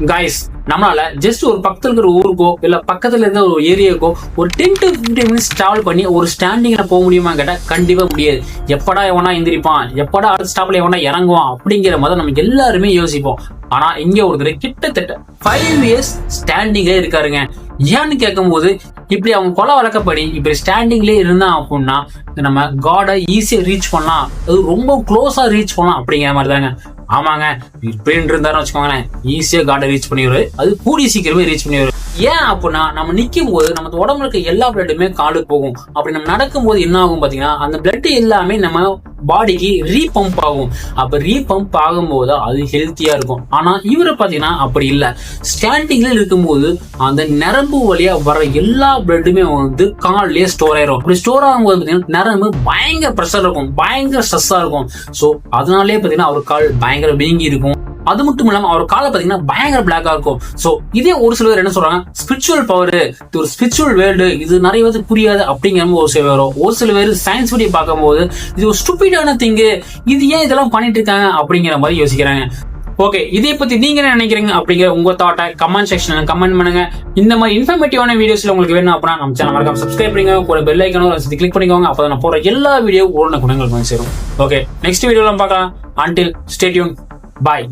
Guys, நம்மளால just ஒரு பக்கத்துல இருக்கிற ஊருக்கோ இல்ல பக்கத்துல இருந்த ஒரு ஏரியாக்கோ ஒரு 10 to 15 மினிட்ஸ் டிராவல் பண்ணி ஒரு ஸ்டாண்டிங்ல போக முடியுமா கேட்டா கண்டிப்பா முடியாது. எப்படா எவனா எந்திரிப்பான், எப்படா அடுத்த ஸ்டாப்ல எவனா இறங்குவான் அப்படிங்கிற மாதிரி நம்ம எல்லாருமே யோசிப்போம். ஆனா இங்க ஒருத்தர் கிட்டத்தட்ட 5 இயர்ஸ் ஸ்டாண்டிங்கே இருக்காருங்க. ஏன்னு கேட்கும் போது இப்படி அவங்க கொலை வழக்கப்படி இப்படி ஸ்டாண்டிங்லேயே இருந்தான் அப்படின்னா நம்ம காடை ஈஸியா ரீச் பண்ணலாம், அது ரொம்ப க்ளோஸா ரீச் பண்ணலாம் அப்படிங்கிற மாதிரி தாங்க. ஆமாங்க, இப்படின்னு இருந்தாருன்னு வச்சுக்கோங்களேன், ஈஸியா காடை ரீச் பண்ணிடுவாரு, அது கூடி சீக்கிரமே ரீச் பண்ணிடுவாரு. ஏன் அப்படின்னா நம்ம நிற்கும் போது நம்ம உடம்புல இருக்க எல்லா பிளட்டுமே காலுக்கு போகும். அப்படி நம்ம நடக்கும் போது என்ன ஆகும் பாத்தீங்கன்னா அந்த பிளட் எல்லாமே நம்ம பாடிக்கு ரீபம்ப் ஆகும். அப்ப ரீபம்ப் ஆகும்போது அது ஹெல்த்தியா இருக்கும். ஆனா இவரை பாத்தீங்கன்னா அப்படி இல்ல. ஸ்டாண்டிங்ல இருக்கும்போது அந்த நரம்பு வழியா வர எல்லா பிளட்டுமே வந்து கால்லயே ஸ்டோர் ஆயிரும். அப்படி ஸ்டோர் ஆகும்போது பாத்தீங்கன்னா நரம்பு பயங்கர ப்ரெஷர் இருக்கும், பயங்கர ஸ்ட்ரெஸ்ஸா இருக்கும். சோ அதனாலேயே பாத்தீங்கன்னா அவர் கால் பயங்கர வீங்கி இருக்கும். அது மட்டும் இல்லாம அவர் காலை பாத்தீங்கன்னா பயங்கர பிளாக்கா இருக்கும். சோ இதே ஒரு சில பேர் என்ன சொல்றாங்க, ஸ்பிரிச்சுவல் பவர், இது ஒரு ஸ்பிரிச்சுவல் வேர்ல்டு, இது நிறைய பேருக்கு புரியாது அப்படிங்கிற ஒரு சில பேரும். ஒரு சில பேர் சயின்ஸ் படி பார்க்கும்போது இது ஒரு ஸ்டூபிடான திங்கு, இது ஏன் இதெல்லாம் பண்ணிட்டு இருக்காங்க அப்படிங்கிற மாதிரி யோசிக்கிறாங்க. ஓகே, இதை பத்தி நீங்க என்ன நினைக்கிறீங்க அப்படிங்கிற உங்க தாட்டை கமெண்ட் செக்ஷன்ல கமெண்ட் பண்ணுங்க. இந்த மாதிரி இன்ஃபர்மேட்டிவான வீடியோஸ்ல உங்களுக்கு வேணும் அப்படின்னா நம்ம சேனல் மறக்காம சப்ஸ்கிரைப் பண்ணுங்க, கூட பெல் ஐக்கானும் கிளிக் பண்ணிக்கோங்க. அப்பதான் நான் போற எல்லா வீடியோ உடனே உங்களுக்கு வந்து சேரும். ஓகே, நெக்ஸ்ட் வீடியோல பார்க்கலாம். Until stay tuned. Bye.